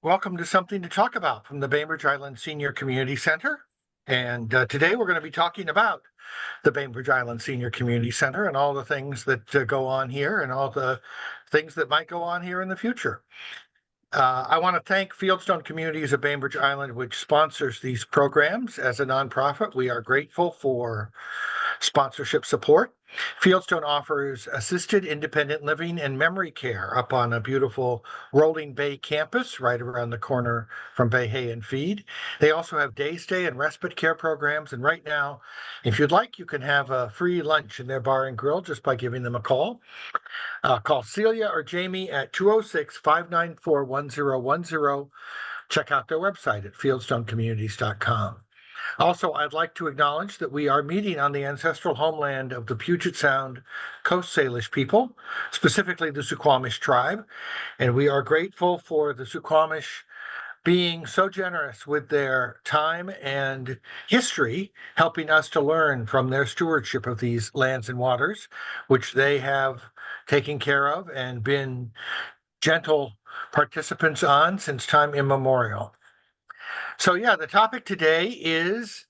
Welcome to Something to Talk About from the Bainbridge Island Senior Community Center. And today we're going to be talking about the Bainbridge Island Senior Community Center and all the things that go on here and all the things that might go on here in the future. I want to thank Fieldstone Communities of Bainbridge Island, which sponsors these programs as a nonprofit. We are grateful for sponsorship support. Fieldstone offers assisted independent living and memory care up on a beautiful Rolling Bay campus right around the corner from Bay Hay and Feed. They also have day stay and respite care programs. And right now, if you'd like, you can have a free lunch in their bar and grill just by giving them a call. Call Celia or Jamie at 206-594-1010. Check out their website at fieldstonecommunities.com. Also, I'd like to acknowledge that we are meeting on the ancestral homeland of the Puget Sound Coast Salish people, specifically the Suquamish tribe, and we are grateful for the Suquamish being so generous with their time and history, helping us to learn from their stewardship of these lands and waters, which they have taken care of and been gentle participants on since time immemorial. So yeah, the topic today is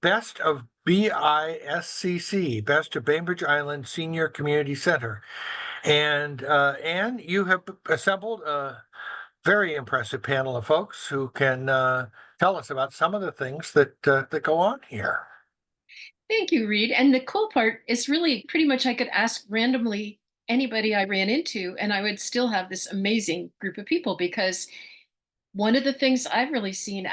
Best of BISCC, Best of Bainbridge Island Senior Community Center. And Anne, you have assembled a very impressive panel of folks who can tell us about some of the things that go on here. Thank you, Reed. And the cool part is really pretty much I could ask randomly anybody I ran into, and I would still have this amazing group of people because one of the things I've really seen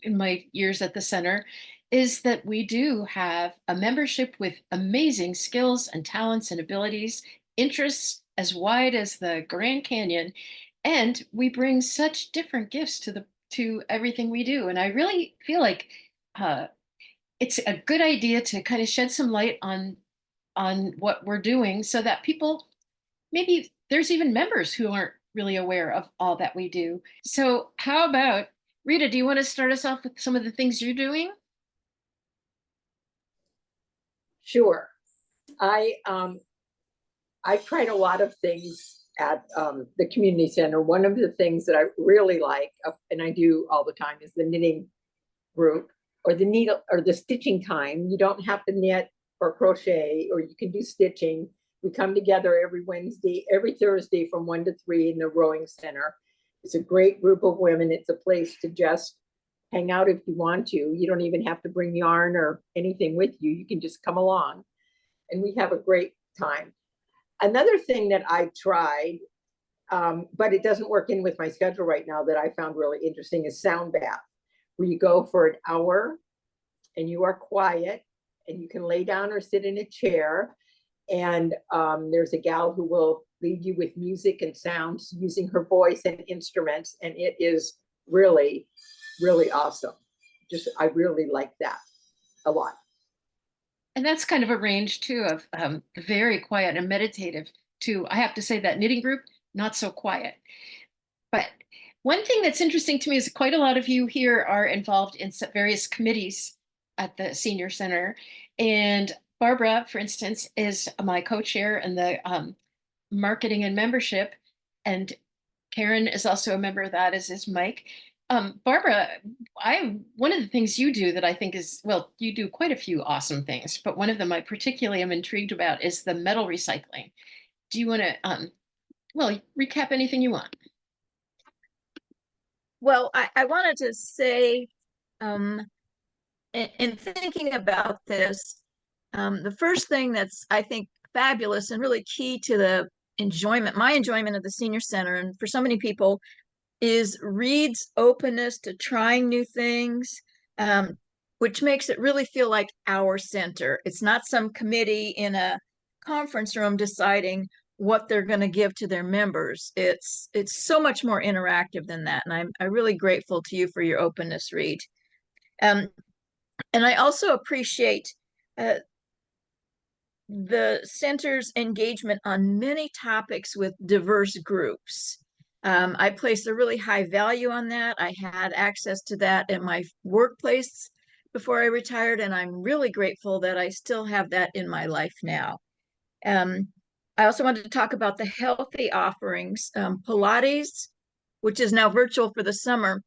in my years at the center is that we do have a membership with amazing skills and talents and abilities, interests as wide as the Grand Canyon, and we bring such different gifts to everything we do. And I really feel like uh, it's a good idea to kind of shed some light on what we're doing so that people, maybe there's even members who aren't really aware of all that we do. So how about Rita, do you want to start us off with some of the things you're doing? Sure. I tried a lot of things at the community center. One of the things that I really like, and I do all the time, is the knitting group or the needle or the stitching time. You don't have to knit or crochet, or you can do stitching. We come together every Thursday from 1 to 3 in the rowing center. It's a great group of women. It's a place to just hang out if you want to. You don't even have to bring yarn or anything with you. You can just come along and we have a great time. Another thing that I tried, but it doesn't work in with my schedule right now, that I found really interesting is sound bath, where you go for an hour and you are quiet and you can lay down or sit in a chair. And there's a gal who will lead you with music and sounds using her voice and instruments. And it is really, really awesome. I really like that a lot. And that's kind of a range too of very quiet and meditative to, I have to say, that knitting group, not so quiet. But one thing that's interesting to me is quite a lot of you here are involved in various committees at the senior center. And Barbara, for instance, is my co-chair in the marketing and membership. And Karen is also a member of that, as is Mike. Barbara, one of the things you do that I think is, well, you do quite a few awesome things, but one of them I particularly am intrigued about is the metal recycling. Do you want to, well, recap anything you want? Well, I wanted to say, in thinking about this, the first thing that's, I think, fabulous and really key to my enjoyment of the senior center, and for so many people, is Reed's openness to trying new things, which makes it really feel like our center. It's not some committee in a conference room deciding what they're going to give to their members. It's so much more interactive than that, and I'm really grateful to you for your openness, Reed. And I also appreciate the center's engagement on many topics with diverse groups. I place a really high value on that. I had access to that at my workplace before I retired, and I'm really grateful that I still have that in my life now. I also wanted to talk about the healthy offerings. Pilates which is now virtual for the summer.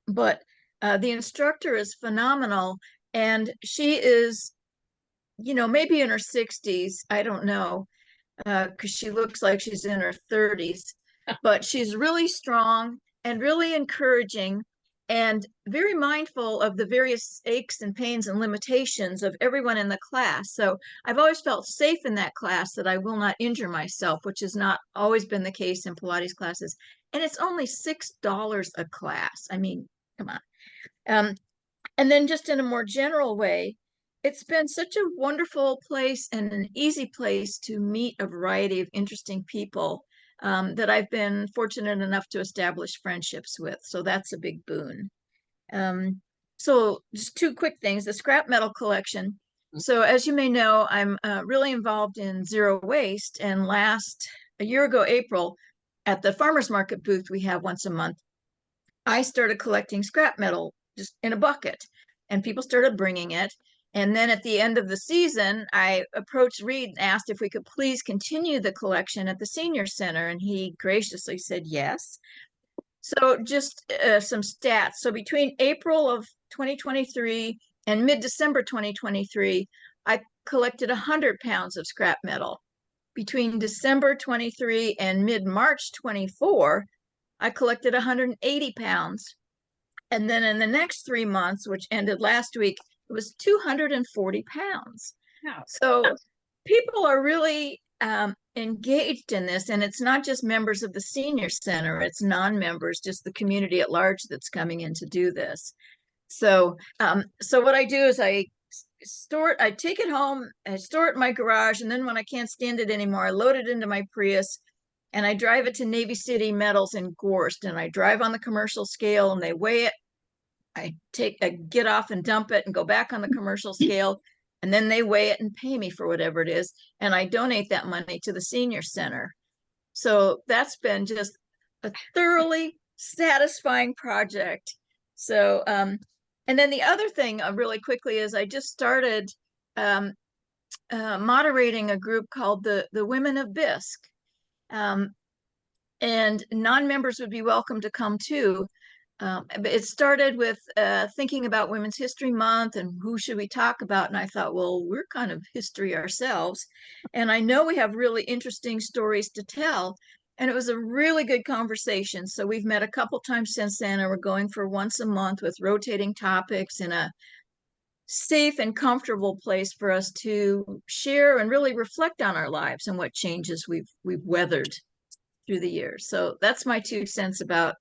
But the instructor is phenomenal, and she is, maybe in her 60s. I don't know, because she looks like she's in her 30s, but she's really strong and really encouraging and very mindful of the various aches and pains and limitations of everyone in the class. So I've always felt safe in that class, that I will not injure myself, which has not always been the case in Pilates classes. And it's only $6 a class. I mean, come on. And then just in a more general way, it's been such a wonderful place and an easy place to meet a variety of interesting people that I've been fortunate enough to establish friendships with. So that's a big boon. So just two quick things: the scrap metal collection. So as you may know, I'm really involved in zero waste. And a year ago, April, at the farmers market booth we have once a month, I started collecting scrap metal just in a bucket, and people started bringing it. And then at the end of the season, I approached Reed and asked if we could please continue the collection at the senior center, and he graciously said yes. So just some stats. So between April of 2023 and mid-December 2023, I collected 100 pounds of scrap metal. Between December 23 and mid-March 24, I collected 180 pounds. And then in the next 3 months, which ended last week, it was 240 pounds. Wow. So people are really engaged in this, and it's not just members of the senior center, it's non-members, just the community at large that's coming in to do this. So what I do is I take it home, I store it in my garage, and then when I can't stand it anymore, I load it into my Prius and I drive it to Navy City Metals in Gorst, and I drive on the commercial scale and they weigh it. I get off and dump it and go back on the commercial scale, and then they weigh it and pay me for whatever it is, and I donate that money to the senior center. So that's been just a thoroughly satisfying project. So and then the other thing really quickly is I just started moderating a group called the Women of BISCC, and non-members would be welcome to come too. It started with thinking about Women's History Month and who should we talk about. And I thought, well, we're kind of history ourselves. And I know we have really interesting stories to tell. And it was a really good conversation. So we've met a couple times since then, and we're going for once a month with rotating topics in a safe and comfortable place for us to share and really reflect on our lives and what changes we've weathered through the years. So that's my 2 cents about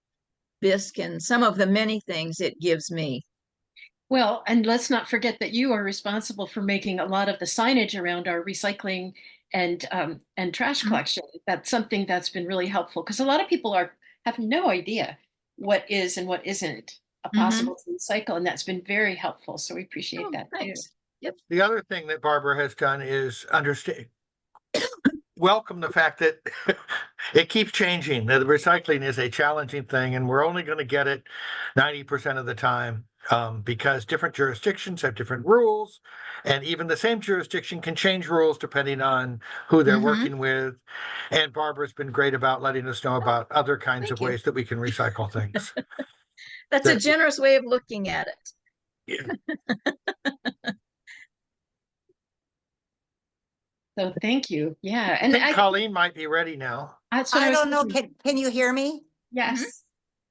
BISCC and some of the many things it gives me. Well, and let's not forget that you are responsible for making a lot of the signage around our recycling and trash collection. That's something that's been really helpful, because a lot of people have no idea what is and what isn't possible to recycle, and that's been very helpful. So we appreciate that Thanks. too. Yep. The other thing that Barbara has done is welcome the fact that it keeps changing. That recycling is a challenging thing, and we're only going to get it 90% of the time, because different jurisdictions have different rules, and even the same jurisdiction can change rules depending on who they're working with. And Barbara's been great about letting us know about other kinds of ways that we can recycle things. That's a generous way of looking at it. Yeah. So thank you. Yeah. I And think Colleen might be ready now. that's what I was don't know. thinking. Can you hear me? Yes.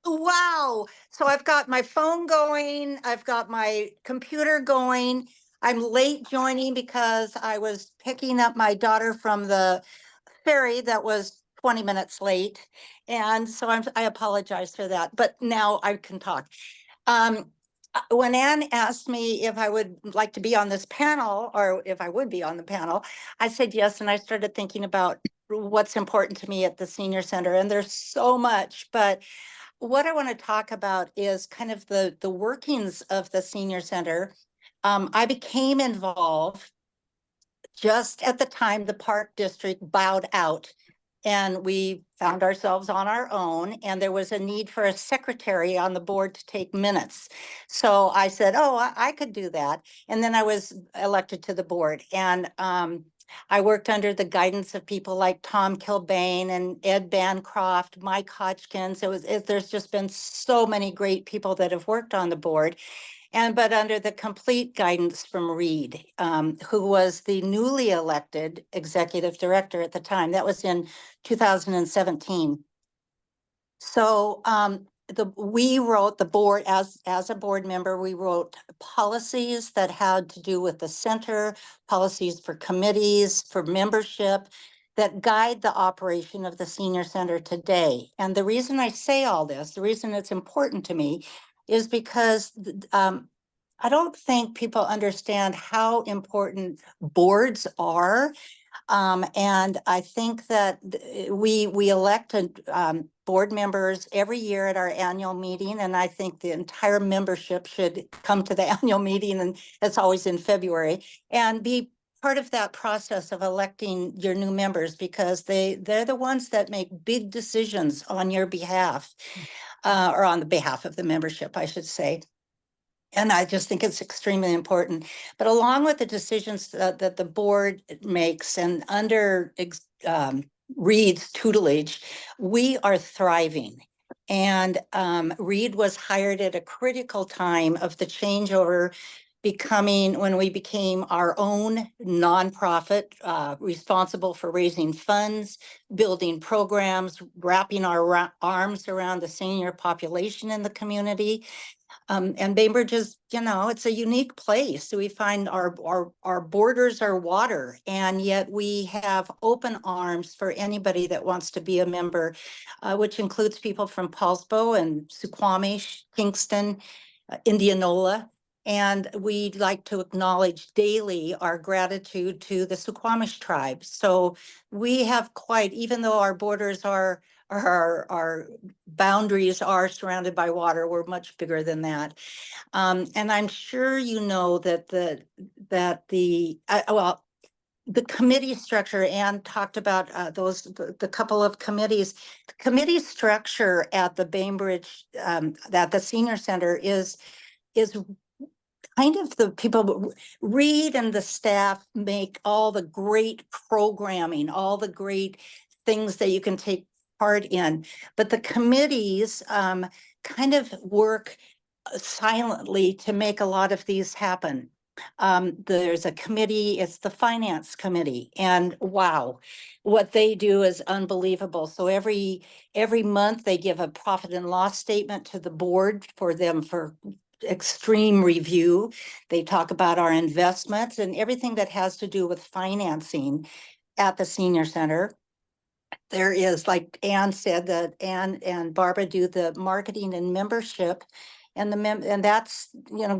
Wow. So I've got my phone going. I've got my computer going. I'm late joining because I was picking up my daughter from the ferry that was 20 minutes late. And so I apologize for that, but now I can talk. When Anne asked me if I would like to be on this panel, or if I would be on the panel, I said yes. And I started thinking about what's important to me at the senior center. And there's so much, but what I want to talk about is kind of the workings of the senior center. I became involved just at the time the Park District bowed out, and we found ourselves on our own, and there was a need for a secretary on the board to take minutes. So I said, oh, I could do that. And then I was elected to the board. And I worked under the guidance of people like Tom Kilbane and Ed Bancroft, Mike Hodgkins. There's just been so many great people that have worked on the board. But under the complete guidance from Reed, who was the newly elected executive director at the time. That was in 2017. So we wrote the board as a board member, we wrote policies that had to do with the center, policies for committees, for membership that guide the operation of the senior center today. And the reason I say all this, the reason it's important to me is because I don't think people understand how important boards are. And I think that we elect board members every year at our annual meeting, and I think the entire membership should come to the annual meeting, and it's always in February, and be part of that process of electing your new members, because they're the ones that make big decisions on your behalf, or on the behalf of the membership, I should say. And I just think it's extremely important. But along with the decisions that the board makes, and under Reed's tutelage, we are thriving. And Reed was hired at a critical time of the changeover, when we became our own nonprofit, responsible for raising funds, building programs, wrapping our arms around the senior population in the community. And Bainbridge is, it's a unique place. We find our borders are water, and yet we have open arms for anybody that wants to be a member, which includes people from Paulsbo and Suquamish, Kingston, Indianola. And we'd like to acknowledge daily our gratitude to the Suquamish tribe. So we have even though our borders our boundaries are surrounded by water, we're much bigger than that. And I'm sure you know that the committee structure, Anne talked about the couple of committees. The committee structure at the Bainbridge, that the senior center is kind of the people. Reed and the staff make all the great programming, all the great things that you can take part in, but the committees kind of work silently to make a lot of these happen. There's a committee, it's the finance committee, and wow, what they do is unbelievable. So every month they give a profit and loss statement to the board for extreme review. They talk about our investments and everything that has to do with financing at the senior center. There is, like Anne said, that Anne and Barbara do the marketing and membership, and that's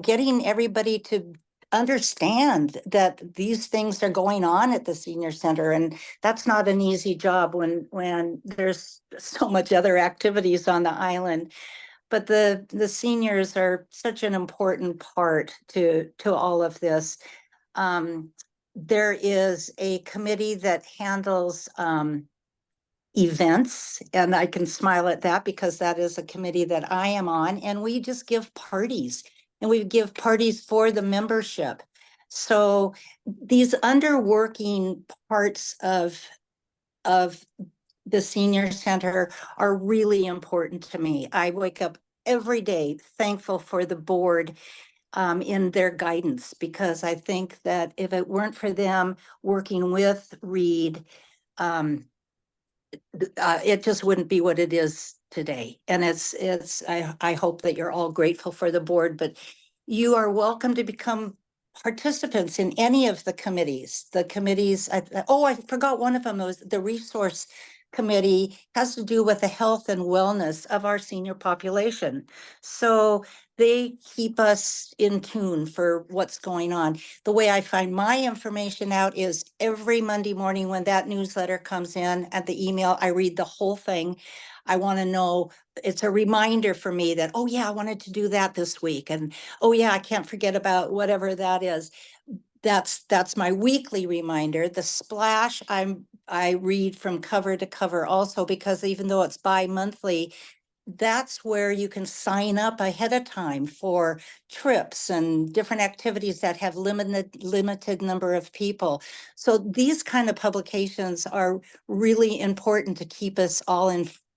getting everybody to understand that these things are going on at the senior center, and that's not an easy job when there's so much other activities on the island. But the seniors are such an important part to all of this. There is a committee that handles events, and I can smile at that because that is a committee that I am on, and we just give parties, and we give parties for the membership. So these underworking parts of the senior center are really important to me. I wake up every day thankful for the board in their guidance, because I think that if it weren't for them working with Reed, it just wouldn't be what it is today. And I hope that you're all grateful for the board, but you are welcome to become participants in any of the committees. The committees, I forgot one of them, was the resource committee, has to do with the health and wellness of our senior population. So they keep us in tune for what's going on. The way I find my information out is every Monday morning when that newsletter comes in at the email, I read the whole thing. I want to know, it's a reminder for me that, oh yeah, I wanted to do that this week. And oh yeah, I can't forget about whatever that is. That's my weekly reminder. The splash, I read from cover to cover also, because even though it's bi-monthly, that's where you can sign up ahead of time for trips and different activities that have limited number of people. So these kind of publications are really important to keep us all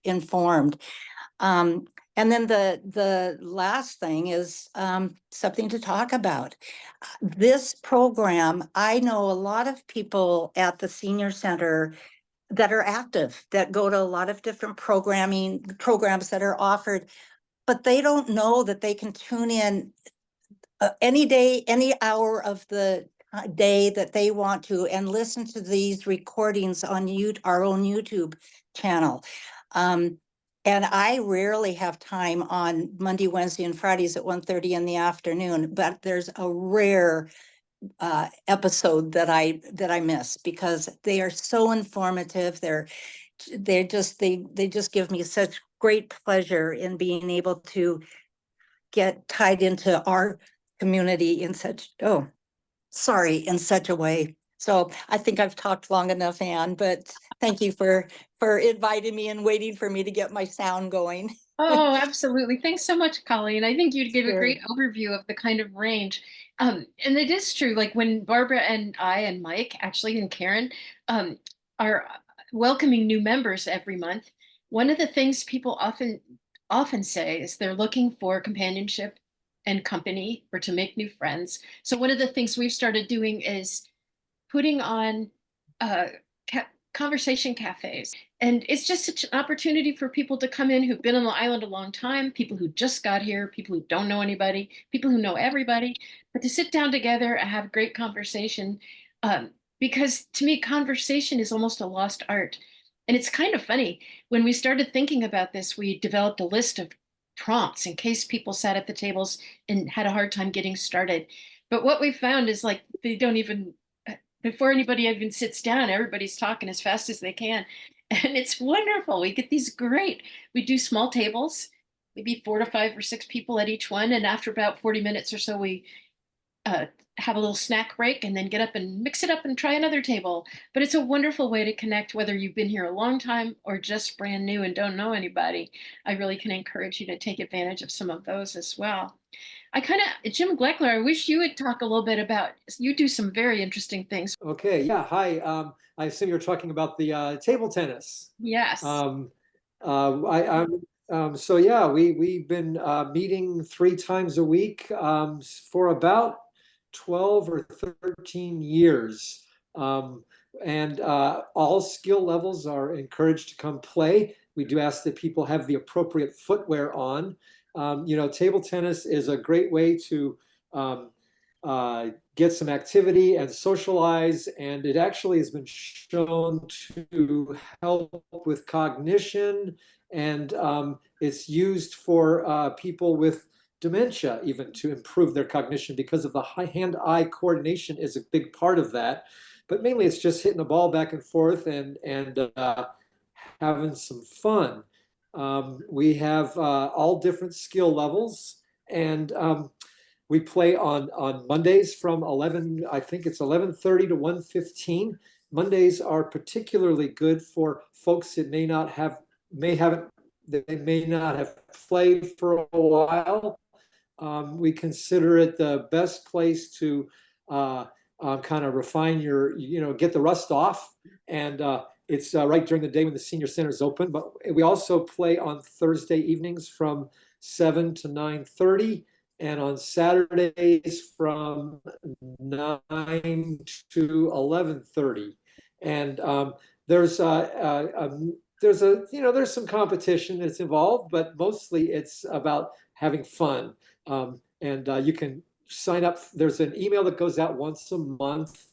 informed. And then the last thing is something to talk about. This program, I know a lot of people at the senior center that are active, that go to a lot of different programs that are offered, but they don't know that they can tune in any day, any hour of the day that they want to, and listen to these recordings on our own YouTube channel. And I rarely have time on Monday, Wednesday, and Fridays at 1:30 in the afternoon, but there's a rare episode that I miss because they are so informative. They just give me such great pleasure in being able to get tied into our community in such in such a way. So I think I've talked long enough, Anne, but thank you for inviting me and waiting for me to get my sound going. Oh, absolutely. Thanks so much, Colleen. I think you gave a Sure. great overview of the kind of range. And it is true, like when Barbara and I and Mike, actually, and Karen, are welcoming new members every month, one of the things people often say is they're looking for companionship and company or to make new friends. So one of the things we've started doing is putting on uh, conversation cafes. And it's just such an opportunity for people to come in who've been on the island a long time, people who just got here, people who don't know anybody, people who know everybody, but to sit down together and have great conversation. Because to me, conversation is almost a lost art. And it's kind of funny. When we started thinking about this, we developed a list of prompts in case people sat at the tables and had a hard time getting started. But what we found is like they don't even before anybody even sits down, everybody's talking as fast as they can. And it's wonderful. We get these we do small tables, maybe 4 to 5 or 6 people at each one. And after about 40 minutes or so, we have a little snack break and then get up and mix it up and try another table. But it's a wonderful way to connect, whether you've been here a long time or just brand new and don't know anybody. I really can encourage you to take advantage of some of those as well. Jim Gleckler, I wish you would talk a little bit about, you do some very interesting things. Okay, yeah, hi. I assume you're talking about the table tennis. Yes. So yeah, we've been meeting 3 times a week for about 12 or 13 years. And all skill levels are encouraged to come play. We do ask that people have the appropriate footwear on. Table tennis is a great way to get some activity and socialize, and it actually has been shown to help with cognition, and it's used for people with dementia even to improve their cognition because of the hand-eye coordination is a big part of that. But mainly it's just hitting the ball back and forth and having some fun. We have all different skill levels, and we play on Mondays from 11:30 to 1:15. Mondays are particularly good for folks that may not have played for a while. We consider it the best place to kind of refine get the rust off. And it's right during the day when the senior center is open. But we also play on Thursday evenings from 7 to 9:30. And on Saturdays from 9 to 11:30. And there's some competition that's involved, but mostly it's about having fun. And you can sign up. There's an email that goes out once a month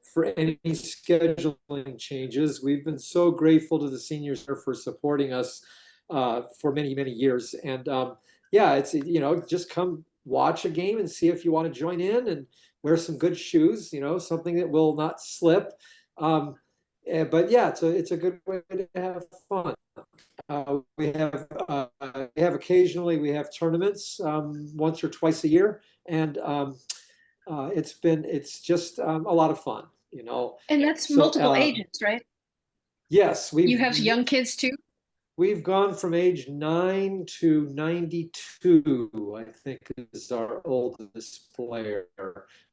for any scheduling changes. We've been so grateful to the seniors for supporting us for many, many years. And yeah, it's, just come watch a game and see if you want to join in, and wear some good shoes, something that will not slip. But yeah, it's a good way to have fun. We have occasionally we have tournaments once or twice a year, and it's just a lot of fun, And that's multiple ages, right? Yes, You have young kids too? we've gone from age 9 to 92, I think is our oldest player.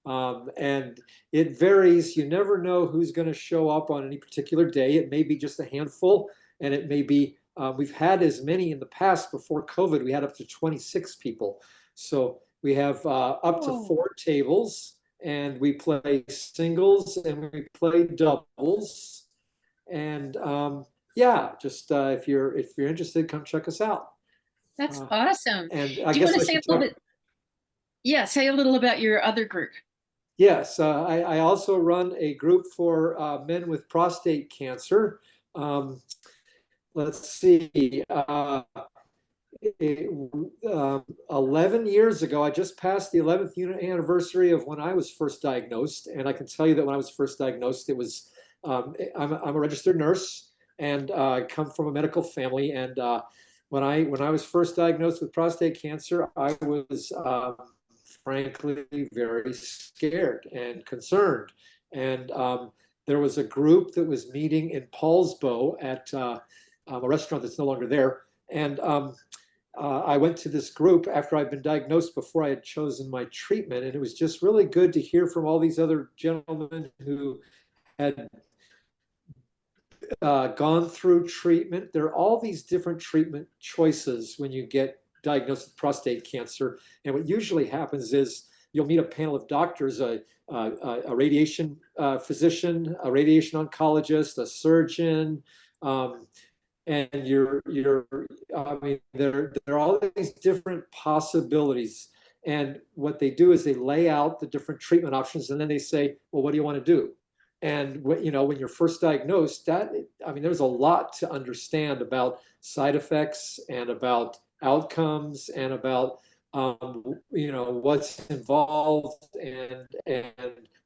And it varies. You never know who's going to show up on any particular day. It may be just a handful, and it may be, we've had as many in the past. Before COVID, we had up to 26 people. So we have up to 4 tables, and we play singles and we play doubles. And yeah, just if you're interested, come check us out. That's awesome. And I Do you guess want I to say a should little talk. bit? Yeah, say a little about your other group. Yes, I also run a group for men with prostate cancer. Let's see. 11 years ago, I just passed the 11th anniversary of when I was first diagnosed. And I can tell you that when I was first diagnosed, it was, I'm a registered nurse, and I come from a medical family. And when I was first diagnosed with prostate cancer, I was frankly very scared and concerned. And there was a group that was meeting in Paulsbo at a restaurant that's no longer there. And I went to this group after I'd been diagnosed, before I had chosen my treatment. And it was just really good to hear from all these other gentlemen who had gone through treatment. There are all these different treatment choices when you get diagnosed with prostate cancer. And what usually happens is you'll meet a panel of doctors, a radiation physician, a radiation oncologist, a surgeon, and I mean, there are all these different possibilities. And what they do is they lay out the different treatment options, and then they say, well, what do you want to do? And when you're first diagnosed, I mean, there's a lot to understand about side effects and about outcomes and about what's involved and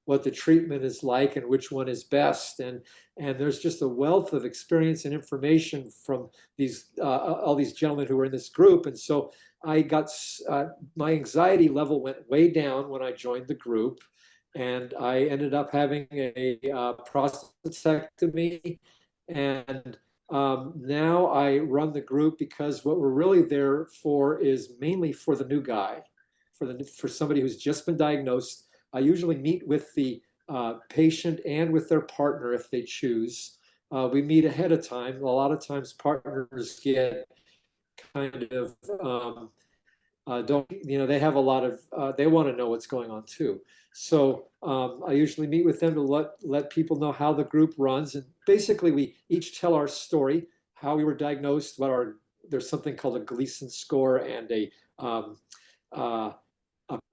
what the treatment is like and which one is best. And there's just a wealth of experience and information from these all these gentlemen who were in this group. And so I got my anxiety level went way down when I joined the group, and I ended up having a prostatectomy. And now I run the group because what we're really there for is mainly for the new guy, for somebody who's just been diagnosed. I usually meet with the patient and with their partner if they choose. We meet ahead of time. A lot of times partners get kind of they have a lot of they want to know what's going on too. So I usually meet with them to let people know how the group runs, and basically we each tell our story, how we were diagnosed, there's something called a Gleason score and a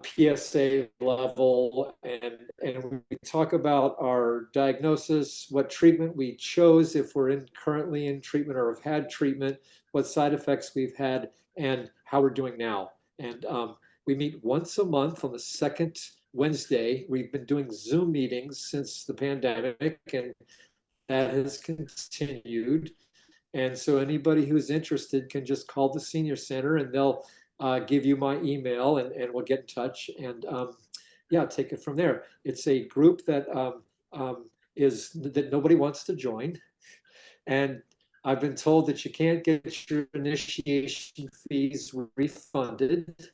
PSA level, and we talk about our diagnosis, what treatment we chose, if we're currently in treatment or have had treatment, what side effects we've had, and how we're doing now. And we meet once a month on the second Wednesday. We've been doing Zoom meetings since the pandemic, and that has continued. And so anybody who's interested can just call the Senior Center, and they'll give you my email, and we'll get in touch, and yeah, take it from there. It's a group that that nobody wants to join, and I've been told that you can't get your initiation fees refunded,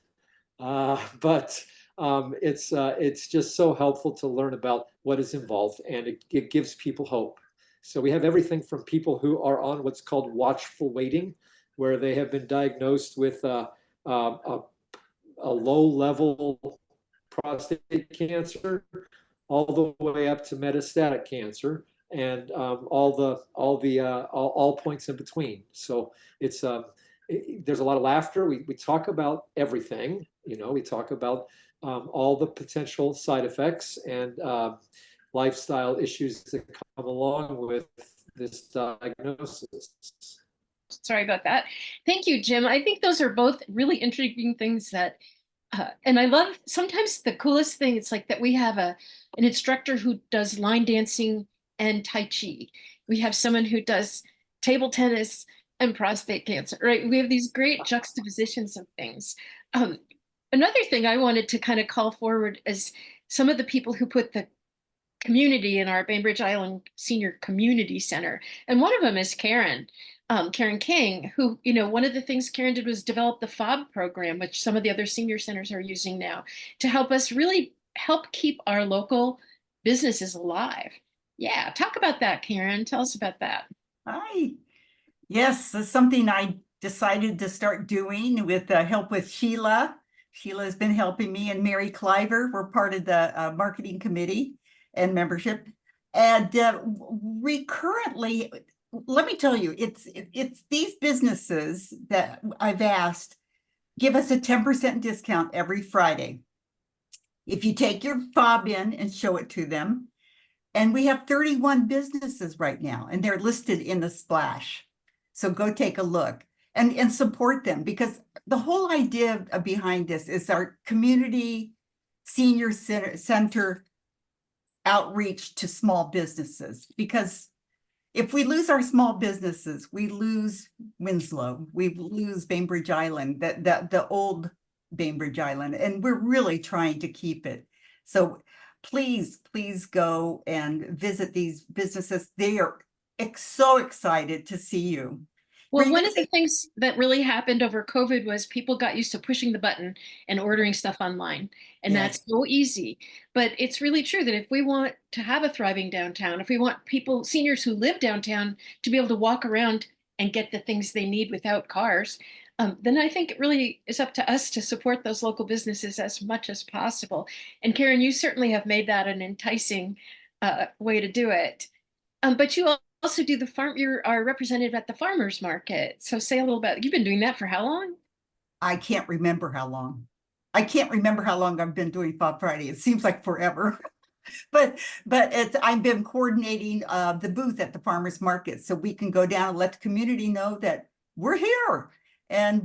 but it's just so helpful to learn about what is involved, and it gives people hope. So we have everything from people who are on what's called watchful waiting, where they have been diagnosed with a low-level prostate cancer, all the way up to metastatic cancer, and all points in between. So it's there's a lot of laughter. We talk about everything. We talk about all the potential side effects and lifestyle issues that come along with this diagnosis. Sorry about that. Thank you, Jim. I think those are both really intriguing things that, and I love, sometimes the coolest thing, it's like that we have an instructor who does line dancing and Tai Chi. We have someone who does table tennis and prostate cancer, right? We have these great juxtapositions of things. Another thing I wanted to kind of call forward is some of the people who put the community in our Bainbridge Island Senior Community Center. And one of them is Karen. Karen King, who, one of the things Karen did was develop the FOB program, which some of the other senior centers are using now, to help us really help keep our local businesses alive. Yeah, talk about that, Karen. Tell us about that. Hi. Yes, that's something I decided to start doing with help with Sheila. Sheila has been helping me, and Mary Cliver. We're part of the marketing committee and membership. And we currently, let me tell you, it's these businesses that I've asked give us a 10% discount every Friday. If you take your fob in and show it to them. And we have 31 businesses right now, and they're listed in the splash. So go take a look and support them, because the whole idea behind this is our community senior center outreach to small businesses. Because if we lose our small businesses, we lose Winslow, we lose Bainbridge Island, the old Bainbridge Island, and we're really trying to keep it. So please go and visit these businesses. They are so excited to see you. Well, one of the things that really happened over COVID was people got used to pushing the button and ordering stuff online. And Yes. that's so easy. But it's really true that if we want to have a thriving downtown, if we want people, seniors who live downtown, to be able to walk around and get the things they need without cars, then I think it really is up to us to support those local businesses as much as possible. And Karen, you certainly have made that an enticing way to do it. But you also do the farm, you are representative at the farmers market. So say a little bit, you've been doing that for how long? I can't remember how long. I can't remember how long I've been doing Fob Friday. It seems like forever. but I've been coordinating the booth at the farmers market, so we can go down and let the community know that we're here. And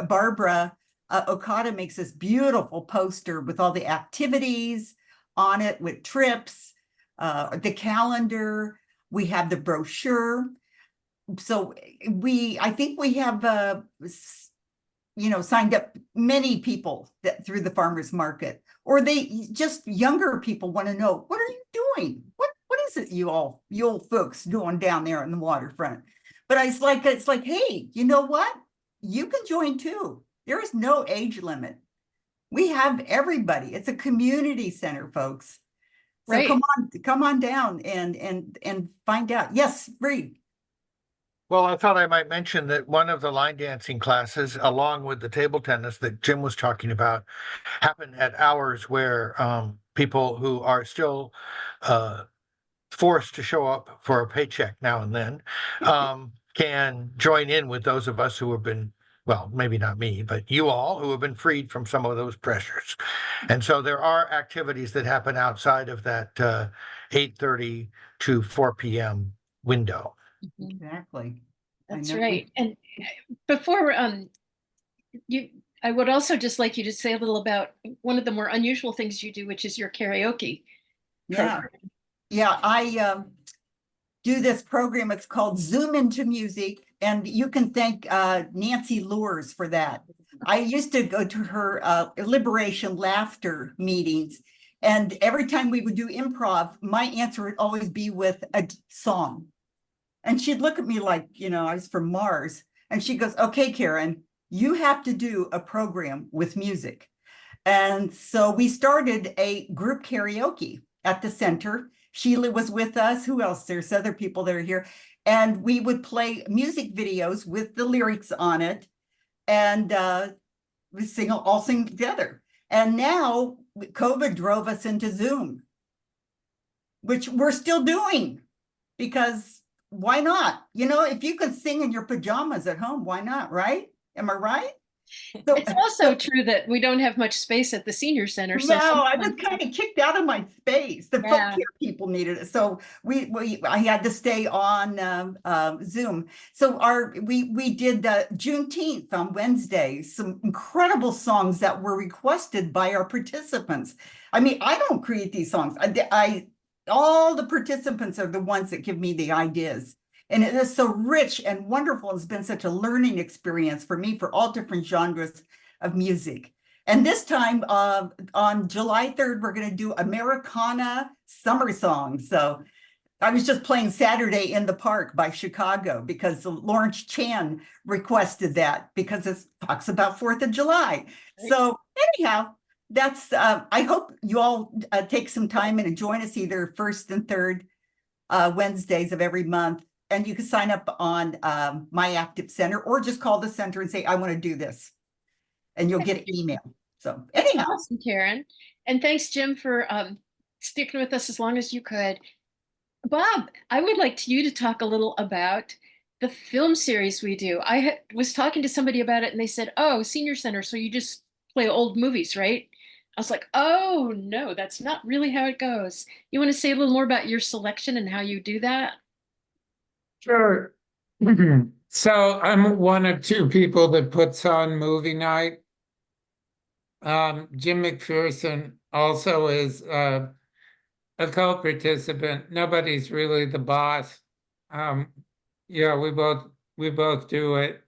Barbara Okada makes this beautiful poster with all the activities on it, with trips, the calendar. We have the brochure. So I think we have signed up many people through the farmers market, or they just younger people want to know, what are you doing? What is it you old folks doing down there on the waterfront? But it's like, hey, you know what? You can join too. There is no age limit. We have everybody. It's a community center, folks. So Right. come on down and find out. Yes, Reed. Well, I thought I might mention that one of the line dancing classes, along with the table tennis that Jim was talking about, happen at hours where people who are still forced to show up for a paycheck now and then can join in with those of us who have been, well, maybe not me, but you all who have been freed from some of those pressures. And so there are activities that happen outside of that 8:30 to 4 p.m. window. Exactly. That's right. And before I would also just like you to say a little about one of the more unusual things you do, which is your karaoke program. Yeah, I do this program. It's called Zoom into Music, and you can thank Nancy Lures for that. I used to go to her Liberation Laughter meetings, and every time we would do improv, my answer would always be with a song. And she'd look at me like, I was from Mars. And she goes, okay, Karen, you have to do a program with music. And so we started a group karaoke at the center. Sheila was with us. Who else? There's other people that are here. And we would play music videos with the lyrics on it. And we all sing together. And now COVID drove us into Zoom, which we're still doing, because why not? If you could sing in your pajamas at home, why not, right? Am I right? So, it's also true that we don't have much space at the senior center. So no, I was kind of kicked out of my space. The folk care people needed it. So I had to stay on Zoom. So we did Juneteenth on Wednesday, some incredible songs that were requested by our participants. I mean, I don't create these songs. All the participants are the ones that give me the ideas. And it is so rich and wonderful. It's been such a learning experience for me for all different genres of music. And this time on July 3rd, we're going to do Americana summer songs. So I was just playing Saturday in the Park by Chicago because Lawrence Chan requested that because it talks about 4th of July. So anyhow, that's, I hope you all take some time and join us either first and third Wednesdays of every month. And you can sign up on My Active Center or just call the center and say, I want to do this. And you'll get an email. So That's anyhow. awesome, Karen. And thanks, Jim, for sticking with us as long as you could. Bob, I would like you to talk a little about the film series we do. I was talking to somebody about it and they said, oh, senior center, so you just play old movies, right? I was like, oh, no, that's not really how it goes. You want to say a little more about your selection and how you do that? Sure. So I'm one of two people that puts on movie night. Jim McPherson also is a co-participant. Nobody's really the boss. Yeah, we both do it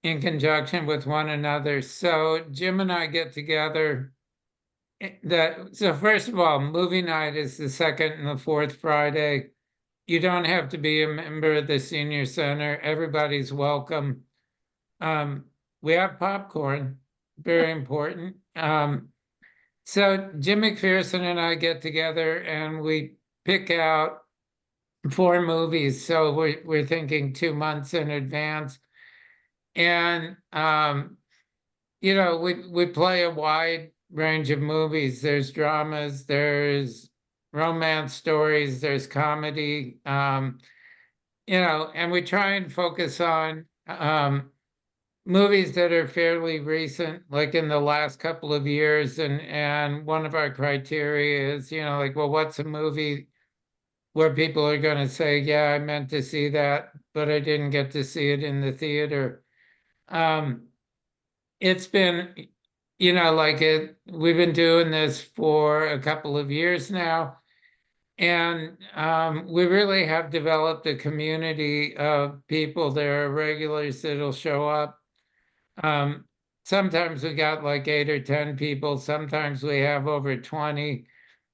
in conjunction with one another. So Jim and I get together. So first of all, movie night is the second and the fourth Friday. You don't have to be a member of the senior center. Everybody's welcome. We have popcorn, very important. So Jim McPherson and I get together and we pick out 4 movies. So we're thinking 2 months in advance. And you know, we play a wide range of movies. There's dramas, there's romance stories, there's comedy, you know, and we try and focus on movies that are fairly recent, like in the last couple of years. And one of our criteria is, you know, like, well, what's a movie where people are going to say, yeah, I meant to see that, but I didn't get to see it in the theater. It's been, you know, like we've been doing this for a couple of years now. And we really have developed a community of people. There are regulars that'll show up. Sometimes we got like 8 or 10 people. Sometimes we have over 20.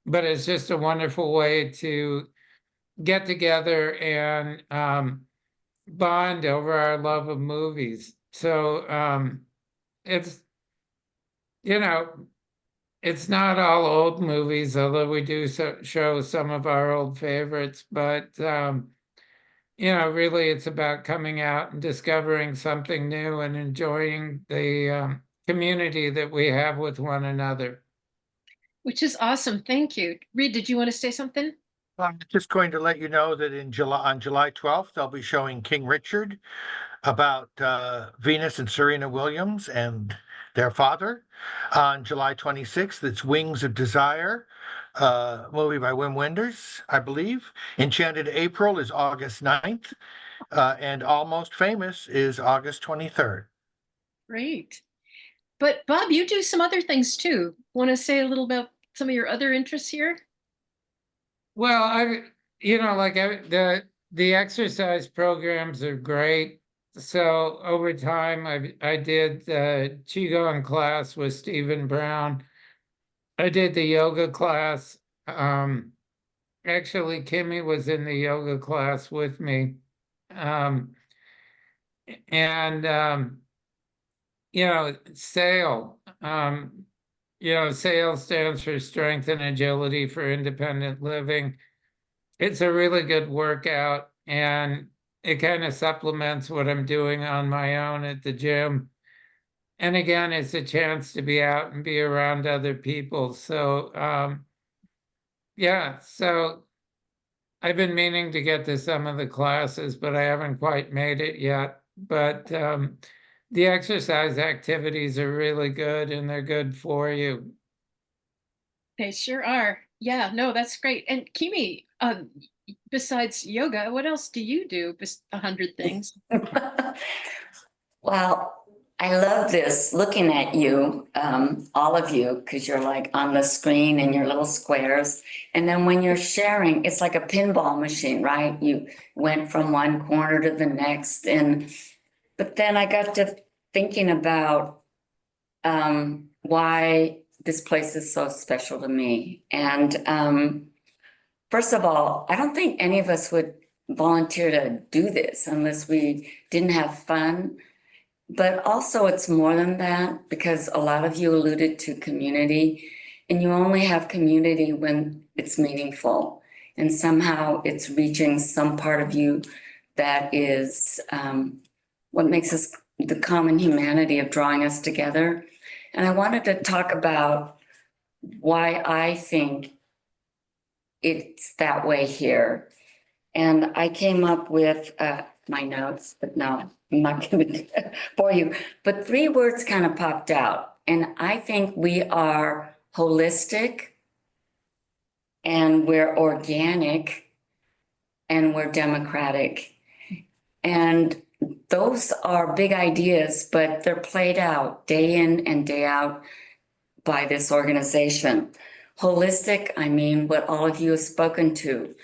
But it's just a wonderful way to get together and bond over our love of movies. So it's, you know, it's not all old movies, although we do show some of our old favorites, but you know, really it's about coming out and discovering something new and enjoying the community that we have with one another. Which is awesome. Thank you. Reed, did you want to say something? I'm just going to let you know that on July 12th, they'll be showing King Richard about Venus and Serena Williams and their father. On July 26th, it's Wings of Desire, movie by Wim Wenders, I believe. Enchanted April is August 9th, and Almost Famous is August 23rd. Great. But Bob, you do some other things too. Want to say a little about some of your other interests here? Well, you know, like the exercise programs are great. So over time, I did the Qigong class with Stephen Brown. I did the yoga class. Actually, Kimmy was in the yoga class with me. And you know, SAIL. You know, SAIL stands for Strength and Agility for Independent Living. It's a really good workout, and it kind of supplements what I'm doing on my own at the gym. And again, it's a chance to be out and be around other people. So yeah, so I've been meaning to get to some of the classes, but I haven't quite made it yet. But the exercise activities are really good and they're good for you. They sure are. Yeah, no, that's great. And Kimi, besides yoga, what else do you do? 100 things. Well, I love this looking at you, all of you, because you're like on the screen in your little squares. And then when you're sharing, it's like a pinball machine, right? You went from one corner to the next. But then I got to thinking about why this place is so special to me. And first of all, I don't think any of us would volunteer to do this unless we didn't have fun. But also it's more than that, because a lot of you alluded to community, and you only have community when it's meaningful. And somehow it's reaching some part of you that is what makes us the common humanity of drawing us together. And I wanted to talk about why I think it's that way here. And I came up with my notes, but no, I'm not going to bore you. But 3 words kind of popped out. And I think we are holistic, and we're organic, and we're democratic. And those are big ideas, but they're played out day in and day out by this organization. Holistic, I mean what all of you have spoken to.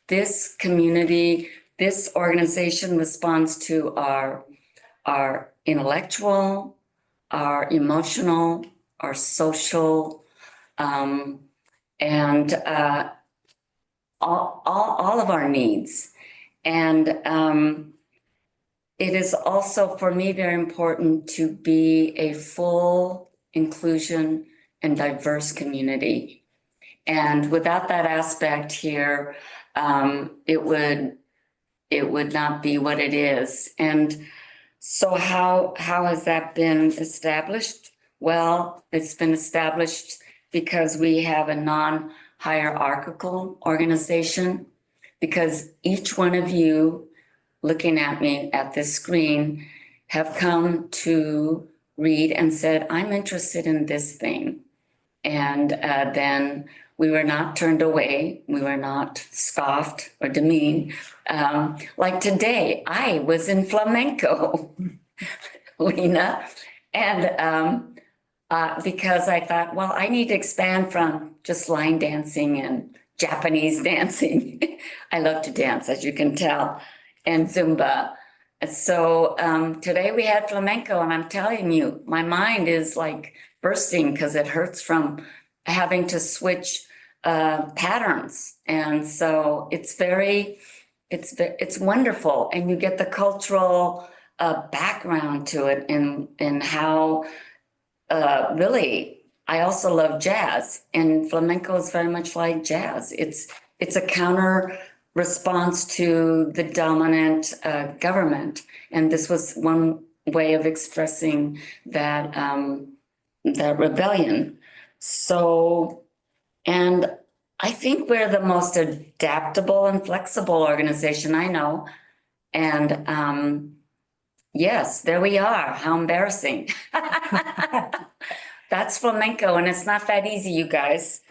This community, this organization responds to our intellectual, our emotional, our social, and all of our needs. And it is also, for me, very important to be a full inclusion and diverse community. And without that aspect here, it would not be what it is. And so how has that been established? Well, it's been established because we have a non-hierarchical organization, because each one of you looking at me at this screen have come to read and said, I'm interested in this thing. And then we were not turned away. We were not scoffed or demeaned. Like today, I was in flamenco, Lena. And because I thought, well, I need to expand from just line dancing and Japanese dancing. I love to dance, as you can tell, and Zumba. So today we had flamenco, and I'm telling you, my mind is like bursting because it hurts from having to switch patterns. And so it's wonderful. And you get the cultural background to it, and how really, I also love jazz, and flamenco is very much like jazz. It's a counter response to the dominant government. And this was one way of expressing that, that rebellion. So, and I think we're the most adaptable and flexible organization I know. And yes, there we are. How embarrassing. That's flamenco, and it's not that easy, you guys.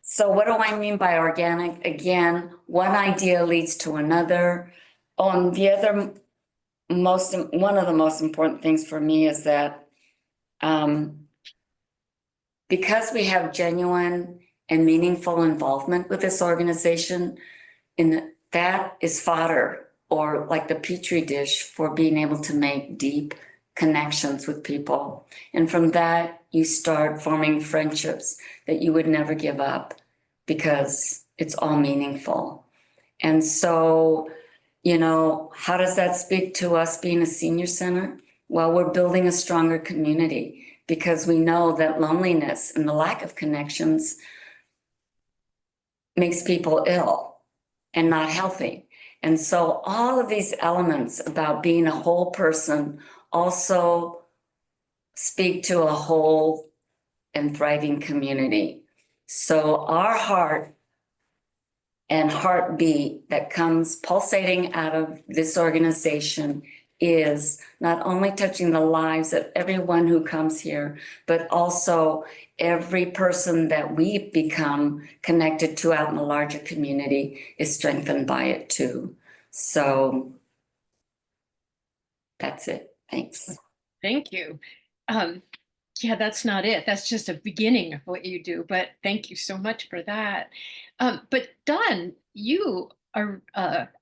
So what do I mean by organic? Again, one idea leads to another. On the other one of the most important things for me is that because we have genuine and meaningful involvement with this organization, that is fodder, or like the petri dish for being able to make deep connections with people. And from that, you start forming friendships that you would never give up, because it's all meaningful. And so, you know, how does that speak to us being a senior center? Well, we're building a stronger community, because we know that loneliness and the lack of connections makes people ill and not healthy. And so all of these elements about being a whole person also speak to a whole and thriving community. So our heart and heartbeat that comes pulsating out of this organization is not only touching the lives of everyone who comes here, but also every person that we become connected to out in the larger community is strengthened by it too. So that's it. Thanks. Thank you. Yeah, that's not it. That's just a beginning of what you do, but thank you so much for that. But Don, you are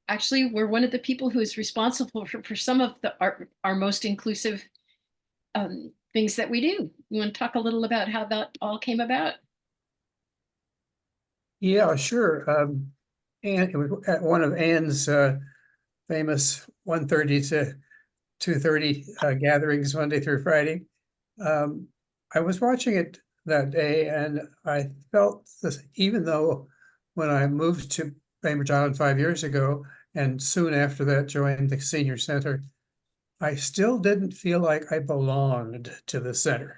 actually were one of the people who is responsible for some of our most inclusive things that we do. You want to talk a little about how that all came about? Yeah, sure. And it was at one of Ann's famous 1:30 to 2:30 gatherings Monday through Friday. I was watching it that day and I felt this, even though when I moved to Bainbridge Island 5 years ago and soon after that joined the senior center, I still didn't feel like I belonged to the center.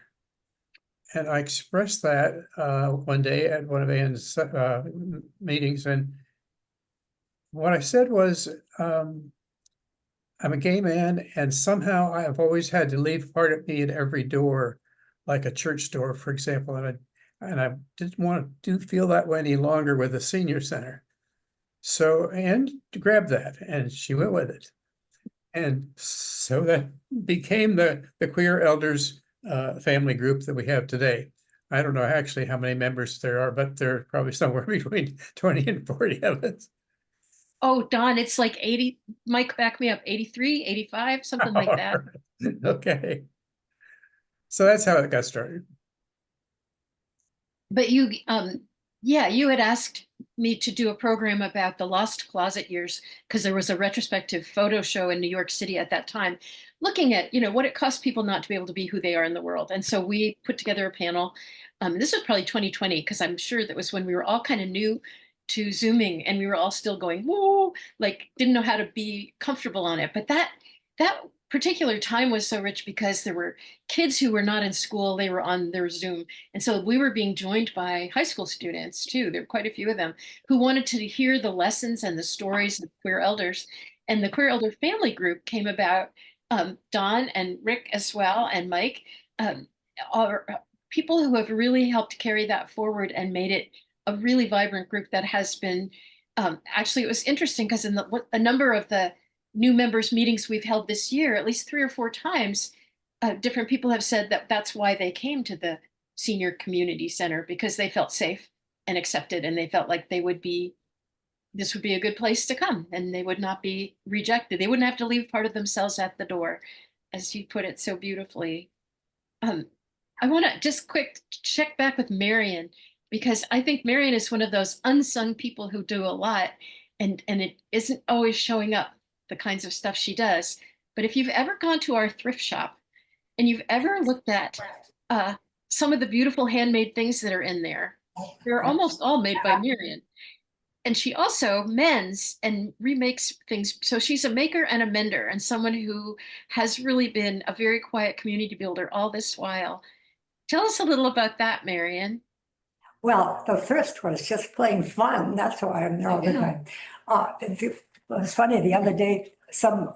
And I expressed that one day at one of Ann's meetings, and what I said was, I'm a gay man, and somehow I have always had to leave part of me at every door, like a church door, for example, and I didn't want to feel that way any longer with the senior center. So Ann grabbed that, and she went with it. And so that became the queer elders family group that we have today. I don't know actually how many members there are, but there are probably somewhere between 20 and 40 of us. Oh, Don, it's like 80, Mike, back me up, 83, 85, something like that. Okay. So that's how it got started. But you, yeah, you had asked me to do a program about the Lost Closet years because there was a retrospective photo show in New York City at that time, looking at, what it costs people not to be able to be who they are in the world. And so we put together a panel. This was probably 2020, because I'm sure that was when we were all kind of new to Zooming and we were all still going, whoa, like didn't know how to be comfortable on it. But that particular time was so rich because there were kids who were not in school, they were on their Zoom. And so we were being joined by high school students too. There were quite a few of them who wanted to hear the lessons and the stories of queer elders. And the queer elder family group came about. Don and Rick as well, and Mike, are people who have really helped carry that forward and made it a really vibrant group that has been, actually, it was interesting because in a number of the new members meetings we've held this year, at least 3 or 4 times, different people have said that that's why they came to the senior community center, because they felt safe and accepted, and they felt like this would be a good place to come and they would not be rejected. They wouldn't have to leave part of themselves at the door, as you put it so beautifully. I want to just quick check back with Marion, because I think Marion is one of those unsung people who do a lot, and it isn't always showing up, the kinds of stuff she does. But if you've ever gone to our thrift shop and you've ever looked at some of the beautiful handmade things that are in there, they're almost all made by Marion. And she also mends and remakes things. So she's a maker and a mender, and someone who has really been a very quiet community builder all this while. Tell us a little about that, Marion. Well, the thrift was just plain fun. That's why I'm there all the time. It was funny, the other day, some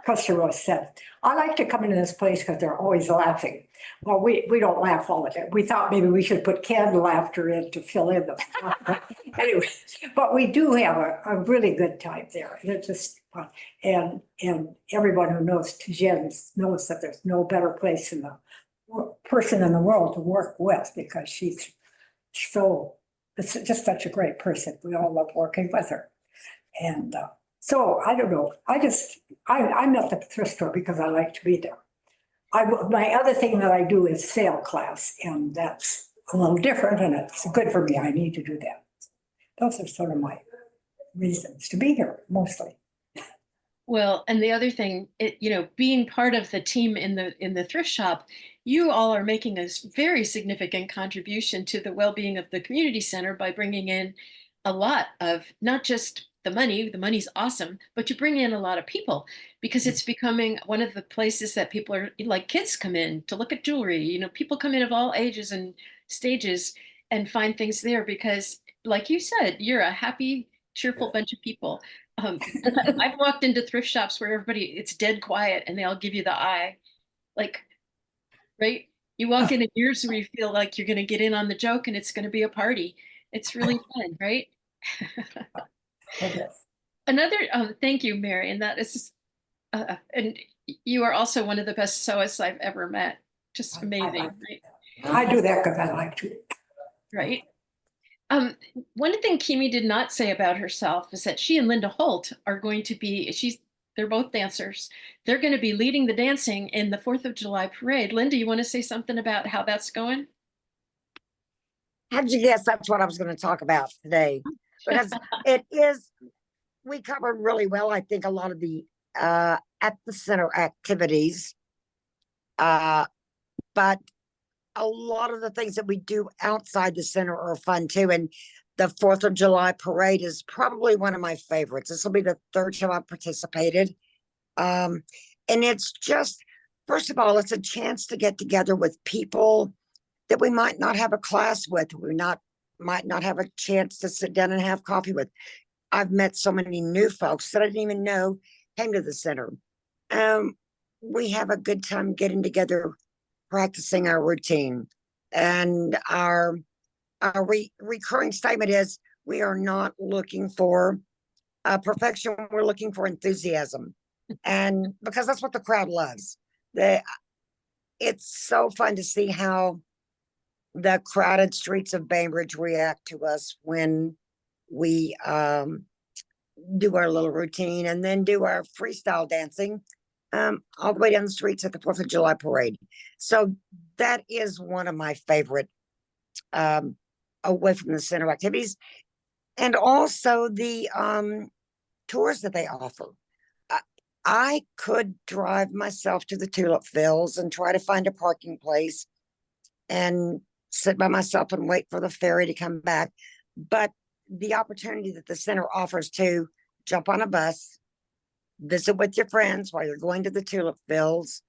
customer said, I like to come into this place because they're always laughing. Well, we don't laugh all the time. We thought maybe we should put canned laughter in to fill in the. Anyway, but we do have a really good time there. And it's just fun. And everyone who knows Jen knows that there's no better place in the person in the world to work with, because she's it's just such a great person. We all love working with her. And so I don't know. I'm at the thrift store because I like to be there. My other thing that I do is sale class, and that's a little different, and it's good for me. I need to do that. Those are sort of my reasons to be here, mostly. Well, and the other thing, being part of the team in the thrift shop, you all are making a very significant contribution to the well-being of the community center by bringing in a lot of not just the money's awesome, but you bring in a lot of people, because it's becoming one of the places that people are, like, kids come in to look at jewelry. People come in of all ages and stages and find things there because, like you said, you're a happy, cheerful bunch of people. I've walked into thrift shops where it's dead quiet and they all give you the eye, like, right? You walk into yours where you feel like you're going to get in on the joke and it's going to be a party. It's really fun, right? Another, thank you, Marion. That is, and you are also one of the best sewists I've ever met. Just amazing, right? I do that because I like to. Right. One thing Kimi did not say about herself is that she and Linda Holt are going to be, they're both dancers. They're going to be leading the dancing in the 4th of July parade. Linda, you want to say something about how that's going? How'd you guess that's what I was going to talk about today? Because it is, we covered really well, I think, a lot of the at the center activities. But a lot of the things that we do outside the center are fun too. And the 4th of July parade is probably one of my favorites. This will be the 3rd time I've participated. And it's just, first of all, it's a chance to get together with people that we might not have a class with, might not have a chance to sit down and have coffee with. I've met so many new folks that I didn't even know came to the center. We have a good time getting together, practicing our routine, and our recurring statement is we are not looking for perfection, we're looking for enthusiasm. And because that's what the crowd loves. It's so fun to see how the crowded streets of Bainbridge react to us when we do our little routine and then do our freestyle dancing all the way down the streets at the 4th of July parade. So that is one of my favorite away from the center activities. And also the tours that they offer. I could drive myself to the tulip fields and try to find a parking place and sit by myself and wait for the ferry to come back. But the opportunity that the center offers to jump on a bus, visit with your friends while you're going to the tulip fields,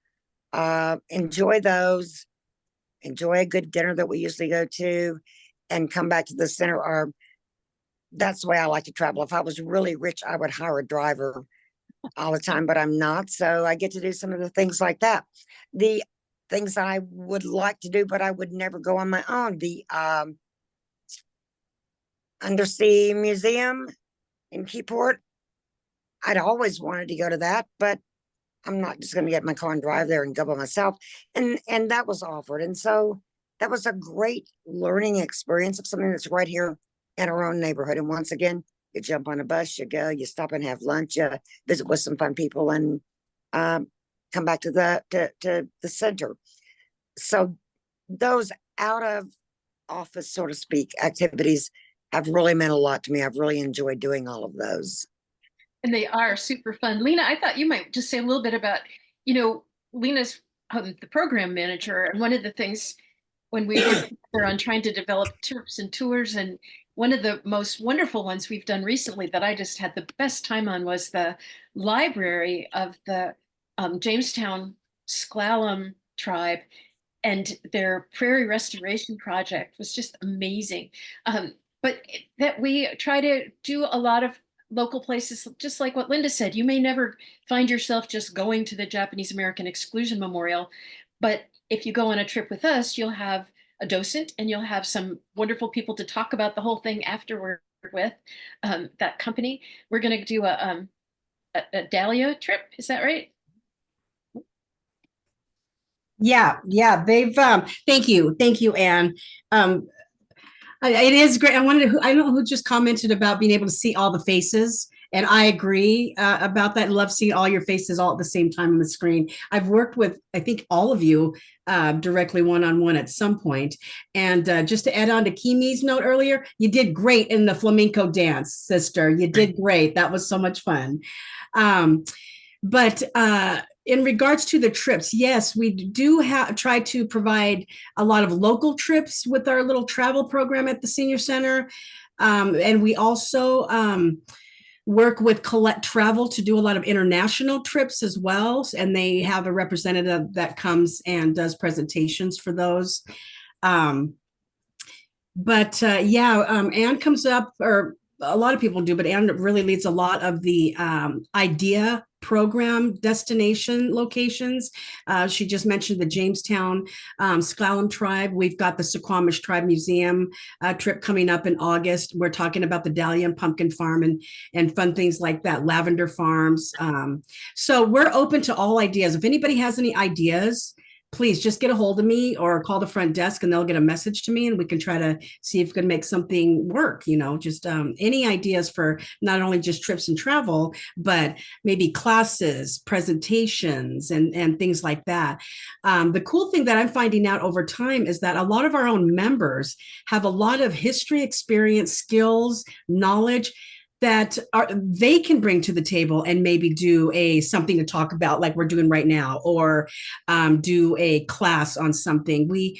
enjoy those, enjoy a good dinner that we usually go to, and come back to the center. That's the way I like to travel. If I was really rich, I would hire a driver all the time, but I'm not. So I get to do some of the things like that. The things I would like to do, but I would never go on my own. The Undersea Museum in Keyport. I'd always wanted to go to that, but I'm not just going to get in my car and drive there and go by myself. And that was offered. And so that was a great learning experience of something that's right here in our own neighborhood. And once again, you jump on a bus, you go, you stop and have lunch, you visit with some fun people, and come back to the center. So those out of office, so to speak, activities have really meant a lot to me. I've really enjoyed doing all of those. And they are super fun. Lena, I thought you might just say a little bit about, Lena's the program manager. And one of the things when we were on trying to develop trips and tours, and one of the most wonderful ones we've done recently that I just had the best time on was the library of the Jamestown Sklallam tribe, and their prairie restoration project was just amazing. But that we try to do a lot of local places, just like what Linda said. You may never find yourself just going to the Japanese American Exclusion Memorial, but if you go on a trip with us, you'll have a docent and you'll have some wonderful people to talk about the whole thing afterward with that company. We're going to do a Dahlia trip. Is that right? Yeah, they've thank you, Anne. It is great. I don't know who just commented about being able to see all the faces, and I agree about that. I love seeing all your faces all at the same time on the screen. I've worked with, I think, all of you directly one-on-one at some point. And just to add on to Kimi's note earlier, you did great in the flamenco dance, sister. You did great. That was so much fun. But in regards to the trips, yes, we do try to provide a lot of local trips with our little travel program at the Senior Center. And we also work with Collect Travel to do a lot of international trips as well. And they have a representative that comes and does presentations for those. Anne comes up, or a lot of people do, but Anne really leads a lot of the IDEA program destination locations. She just mentioned the Jamestown Sklallam tribe. We've got the Suquamish Tribe Museum trip coming up in August. We're talking about the Dahlia and Pumpkin Farm and fun things like that, lavender farms. So we're open to all ideas. If anybody has any ideas, please just get a hold of me or call the front desk and they'll get a message to me and we can try to see if we can make something work, just any ideas for not only just trips and travel, but maybe classes, presentations, and things like that. The cool thing that I'm finding out over time is that a lot of our own members have a lot of history, experience, skills, knowledge that they can bring to the table and maybe do something to talk about like we're doing right now, or do a class on something.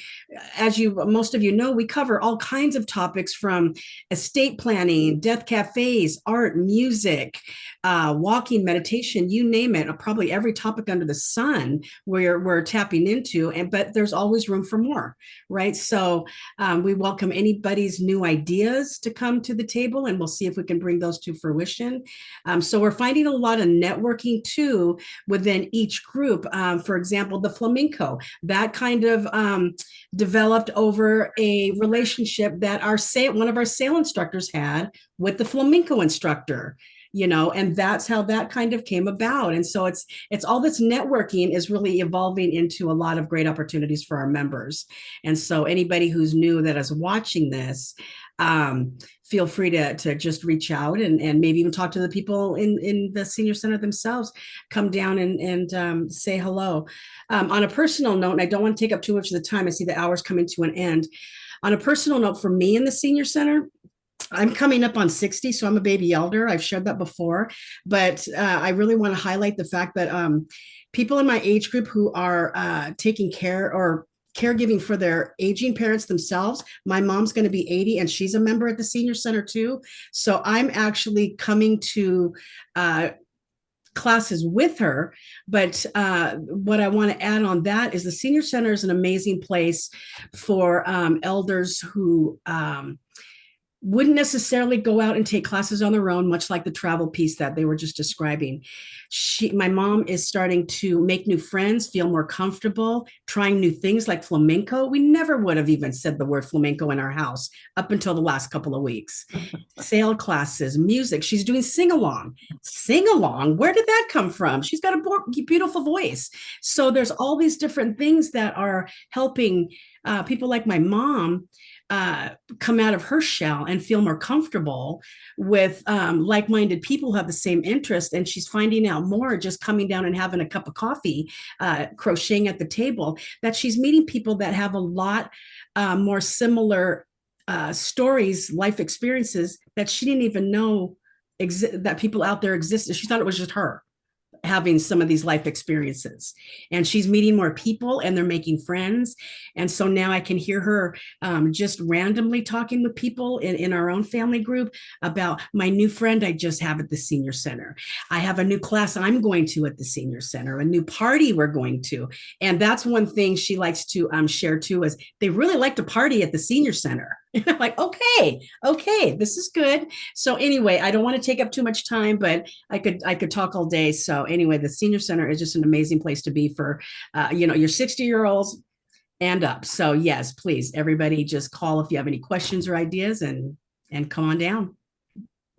As most of you know, we cover all kinds of topics from estate planning, death cafes, art, music, walking, meditation, you name it. Probably every topic under the sun we're tapping into, but there's always room for more, right? So we welcome anybody's new ideas to come to the table, and we'll see if we can bring those to fruition. So we're finding a lot of networking too within each group. For example, the flamenco, that kind of developed over a relationship that one of our sail instructors had with the flamenco instructor. And that's how that kind of came about. And so it's all this networking is really evolving into a lot of great opportunities for our members. And so anybody who's new that is watching this, feel free to just reach out and maybe even talk to the people in the senior center themselves. Come down and say hello. On a personal note, and I don't want to take up too much of the time, I see the hour's coming to an end. On a personal note, for me in the senior center, I'm coming up on 60, so I'm a baby elder. I've shared that before, but I really want to highlight the fact that people in my age group who are taking care or caregiving for their aging parents themselves. My mom's going to be 80 and she's a member at the senior center too. So I'm actually coming to classes with her. But what I want to add on that is the senior center is an amazing place for elders who wouldn't necessarily go out and take classes on their own, much like the travel piece that they were just describing. My mom is starting to make new friends, feel more comfortable, trying new things like flamenco. We never would have even said the word flamenco in our house up until the last couple of weeks. Sail classes, music. She's doing sing-along. Sing-along? Where did that come from? She's got a beautiful voice. So there's all these different things that are helping people like my mom come out of her shell and feel more comfortable with like-minded people who have the same interest. And she's finding out more just coming down and having a cup of coffee, crocheting at the table, that she's meeting people that have a lot more similar stories, life experiences that she didn't even know that people out there existed. She thought it was just her having some of these life experiences, and she's meeting more people and they're making friends. And so now I can hear her just randomly talking with people in our own family group about my new friend I just have at the senior center. I have a new class I'm going to at the senior center, a new party we're going to. And that's one thing she likes to share too, is they really like to party at the senior center. I'm like, okay, this is good. So anyway, I don't want to take up too much time, but I could talk all day. So anyway, the senior center is just an amazing place to be for, your 60-year-olds and up. So yes, please, everybody just call if you have any questions or ideas and come on down.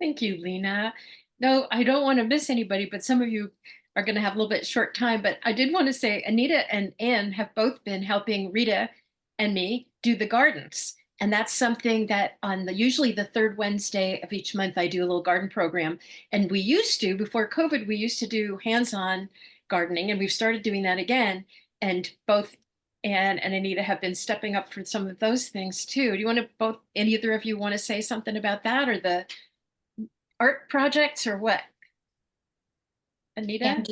Thank you, Lena. No, I don't want to miss anybody, but some of you are going to have a little bit short time, but I did want to say Anita and Ann have both been helping Rita and me do the gardens. And that's something that usually the third Wednesday of each month, I do a little garden program. And we used to, before COVID, we used to do hands-on gardening, and we've started doing that again. And both Anne and Anita have been stepping up for some of those things too. Do you want to either of you want to say something about that, or the art projects, or what? Anita? Andy?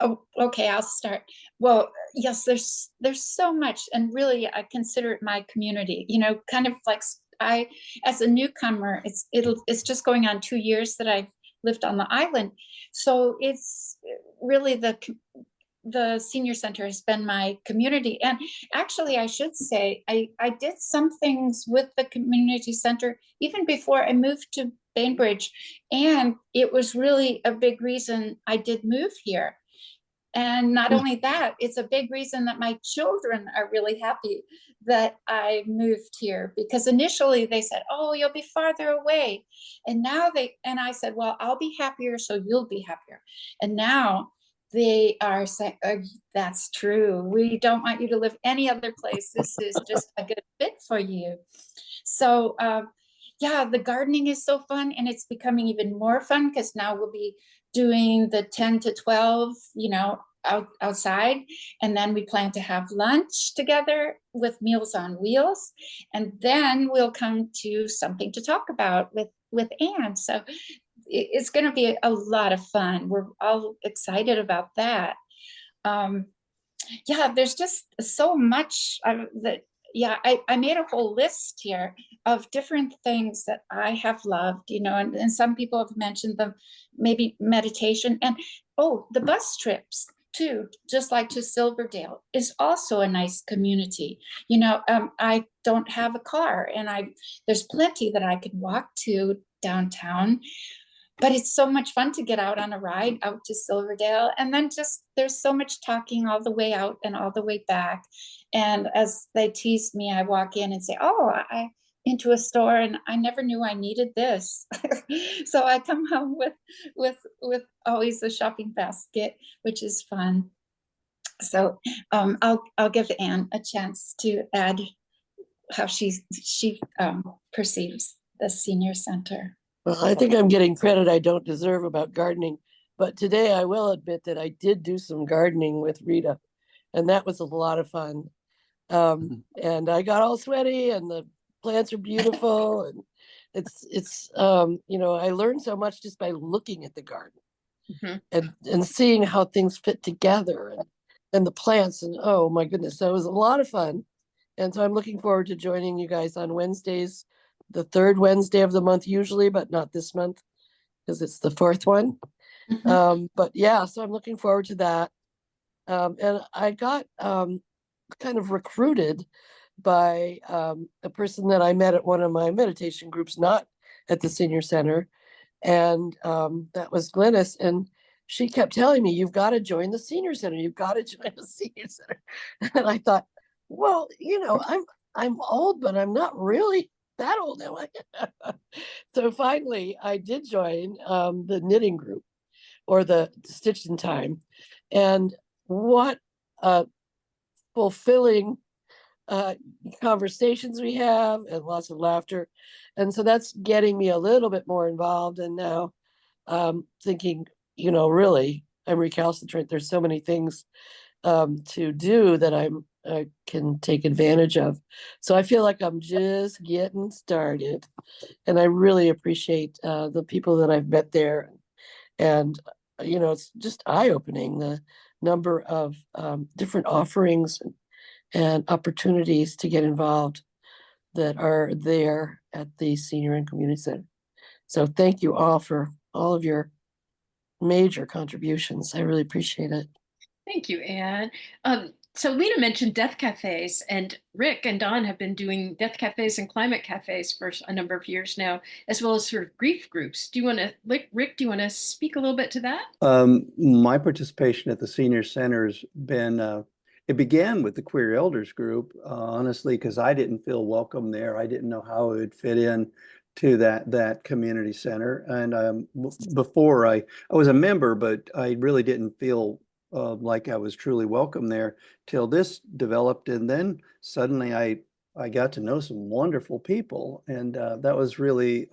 Oh, okay, I'll start. Well, yes, there's so much, and really I consider it my community, kind of like as a newcomer, it's just going on 2 years that I've lived on the island. So it's really the senior center has been my community. And actually, I should say, I did some things with the community center even before I moved to Bainbridge. And it was really a big reason I did move here. And not only that, it's a big reason that my children are really happy that I moved here, because initially they said, oh, you'll be farther away. And now and I said, well, I'll be happier, so you'll be happier. And now they are saying, that's true. We don't want you to live any other place. This is just a good fit for you. So yeah, the gardening is so fun, and it's becoming even more fun because now we'll be doing the 10 to 12, outside. And then we plan to have lunch together with Meals on Wheels. And then we'll come to something to talk about with Anne. So it's going to be a lot of fun. We're all excited about that. Yeah, there's just so much that, yeah, I made a whole list here of different things that I have loved, and some people have mentioned them, maybe meditation, and the bus trips too, just like to Silverdale is also a nice community. I don't have a car, and there's plenty that I can walk to downtown. But it's so much fun to get out on a ride out to Silverdale. And then there's so much talking all the way out and all the way back. And as they tease me, I walk in and say, I into a store and I never knew I needed this. So I come home with always a shopping basket, which is fun. So I'll give Anne a chance to add how she perceives the senior center. Well, I think I'm getting credit I don't deserve about gardening, but today I will admit that I did do some gardening with Rita, and that was a lot of fun. And I got all sweaty, and the plants are beautiful, and it's I learned so much just by looking at the garden and seeing how things fit together and the plants, and oh my goodness, so it was a lot of fun. And so I'm looking forward to joining you guys on Wednesdays, the third Wednesday of the month usually, but not this month because it's the fourth one. But yeah, so I'm looking forward to that. And I got kind of recruited by a person that I met at one of my meditation groups, not at the senior center. And that was Glynis. And she kept telling me, you've got to join the senior center. You've got to join the senior center. And I thought, well, I'm old, but I'm not really that old now. So finally I did join the knitting group or the Stitch in Time. And what fulfilling conversations we have, and lots of laughter. And so that's getting me a little bit more involved. And now thinking, really, I'm recalcitrant. There's so many things to do that I can take advantage of. So I feel like I'm just getting started, and I really appreciate the people that I've met there. And it's just eye-opening, the number of different offerings and opportunities to get involved that are there at the Senior and Community Center. So thank you all for all of your major contributions. I really appreciate it. Thank you, Anne. So Lena mentioned death cafes, and Rick and Don have been doing death cafes and climate cafes for a number of years now, as well as sort of grief groups. Do you want to, Rick, do you want to speak a little bit to that? My participation at the Senior Center's been, it began with the Queer Elders group, honestly, because I didn't feel welcome there. I didn't know how it would fit in to that community center. And before I was a member, but I really didn't feel like I was truly welcome there till this developed. And then suddenly I got to know some wonderful people. And that was really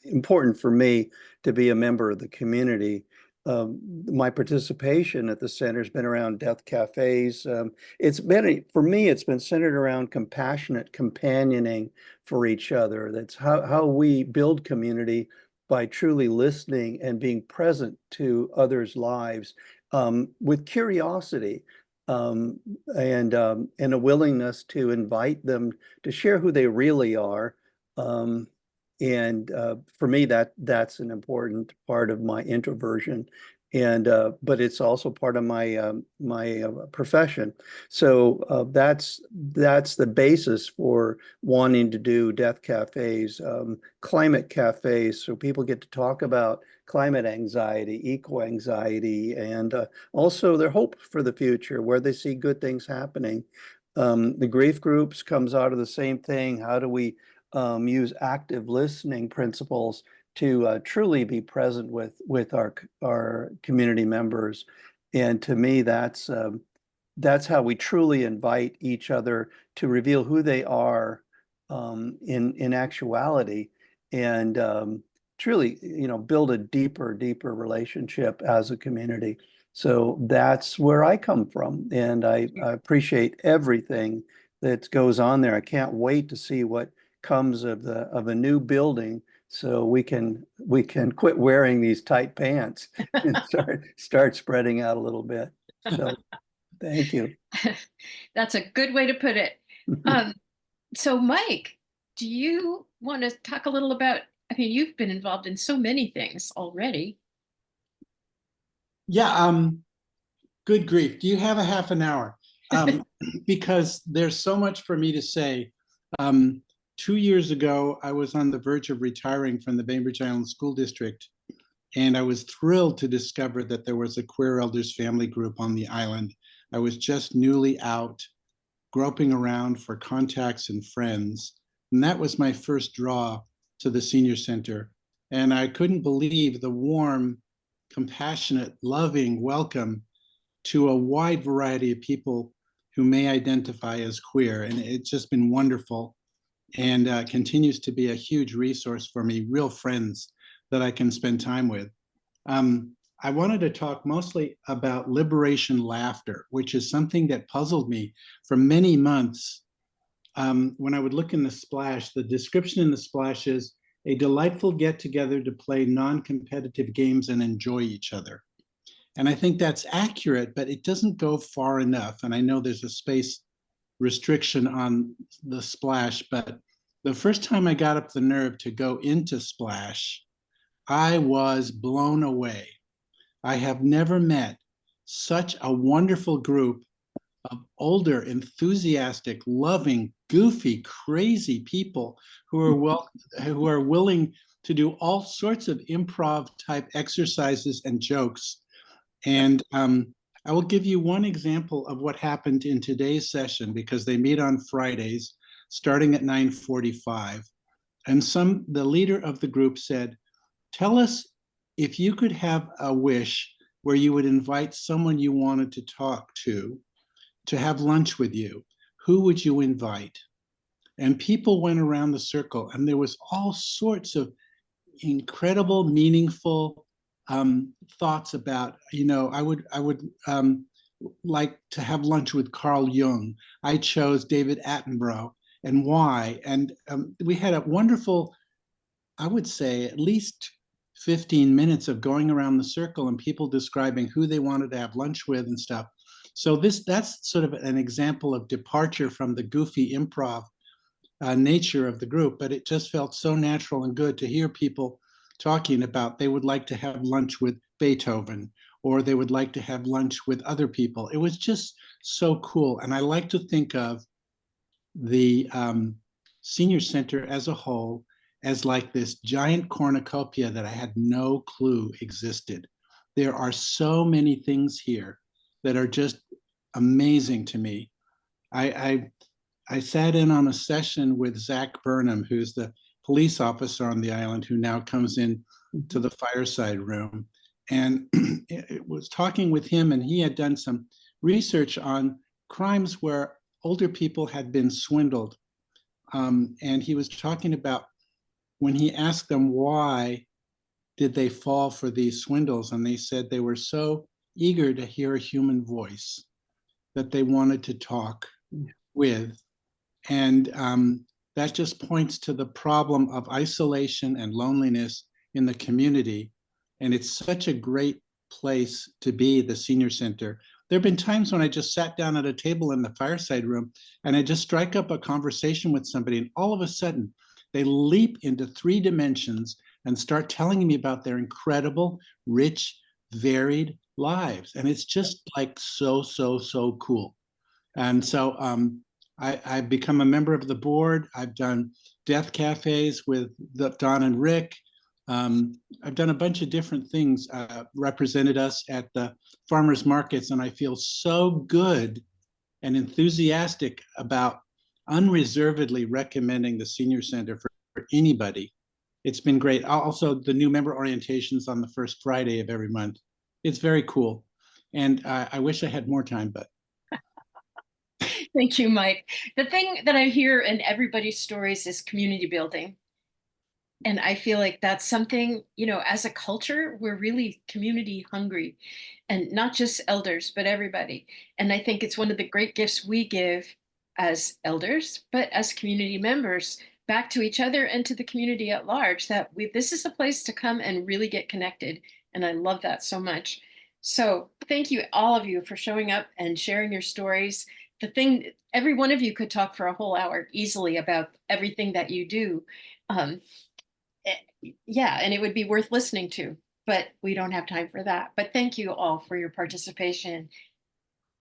important for me to be a member of the community. My participation at the center has been around death cafes. For me, it's been centered around compassionate companioning for each other. That's how we build community, by truly listening and being present to others' lives with curiosity and a willingness to invite them to share who they really are. And for me, that's an important part of my introversion, and but it's also part of my profession. So that's the basis for wanting to do death cafes, climate cafes, so people get to talk about climate anxiety, eco anxiety, and also their hope for the future, where they see good things happening. The grief groups comes out of the same thing. How do we use active listening principles to truly be present with our community members? And to me, that's how we truly invite each other to reveal who they are in actuality, and truly, build a deeper relationship as a community. So that's where I come from, and I appreciate everything that goes on there. I can't wait to see what comes of a new building, so we can quit wearing these tight pants and start spreading out a little bit. So thank you. That's a good way to put it. So Mike, do you want to talk a little about, I mean, you've been involved in so many things already. Yeah, good grief. Do you have a half an hour? Because there's so much for me to say. 2 years ago, I was on the verge of retiring from the Bainbridge Island School District, and I was thrilled to discover that there was a queer elders family group on the island. I was just newly out, groping around for contacts and friends, and that was my first draw to the senior center. And I couldn't believe the warm, compassionate, loving welcome to a wide variety of people who may identify as queer. And it's just been wonderful, and continues to be a huge resource for me, real friends that I can spend time with. I wanted to talk mostly about liberation laughter, which is something that puzzled me for many months. When I would look in the splash, the description in the splash is a delightful get together to play non-competitive games and enjoy each other. And I think that's accurate, but it doesn't go far enough. And I know there's a space restriction on the splash, but the first time I got up the nerve to go into splash, I was blown away. I have never met such a wonderful group of older, enthusiastic, loving, goofy, crazy people who are willing to do all sorts of improv type exercises and jokes. And I will give you one example of what happened in today's session, because they meet on Fridays starting at 9:45. And the leader of the group said, tell us if you could have a wish where you would invite someone you wanted to talk to have lunch with you, who would you invite? And people went around the circle, and there was all sorts of incredible, meaningful thoughts about, I would like to have lunch with Carl Jung. I chose David Attenborough, and why? And we had a wonderful, I would say, at least 15 minutes of going around the circle and people describing who they wanted to have lunch with and stuff. So that's sort of an example of departure from the goofy improv nature of the group, but it just felt so natural and good to hear people talking about they would like to have lunch with Beethoven, or they would like to have lunch with other people. It was just so cool. And I like to think of the senior center as a whole as like this giant cornucopia that I had no clue existed. There are so many things here that are just amazing to me. I sat in on a session with Zach Burnham, who's the police officer on the island, who now comes in to the fireside room. And it was talking with him, and he had done some research on crimes where older people had been swindled. And he was talking about when he asked them why did they fall for these swindles, and they said they were so eager to hear a human voice that they wanted to talk with. And that just points to the problem of isolation and loneliness in the community. And it's such a great place to be, the senior center. There have been times when I just sat down at a table in the fireside room and I just strike up a conversation with somebody, and all of a sudden they leap into 3 dimensions and start telling me about their incredible, rich, varied lives. And it's just like so cool. And so I've become a member of the board. I've done death cafes with Don and Rick. I've done a bunch of different things, represented us at the farmers markets, and I feel so good and enthusiastic about unreservedly recommending the senior center for anybody. It's been great. Also, the new member orientations on the first Friday of every month. It's very cool. And I wish I had more time, but Thank you, Mike. The thing that I hear in everybody's stories is community building. And I feel like that's something, as a culture, we're really community hungry, and not just elders, but everybody. And I think it's one of the great gifts we give as elders, but as community members back to each other and to the community at large, that this is a place to come and really get connected. And I love that so much. So thank you, all of you, for showing up and sharing your stories. Every one of you could talk for a whole hour easily about everything that you do. Um, yeah, and it would be worth listening to, but we don't have time for that. But thank you all for your participation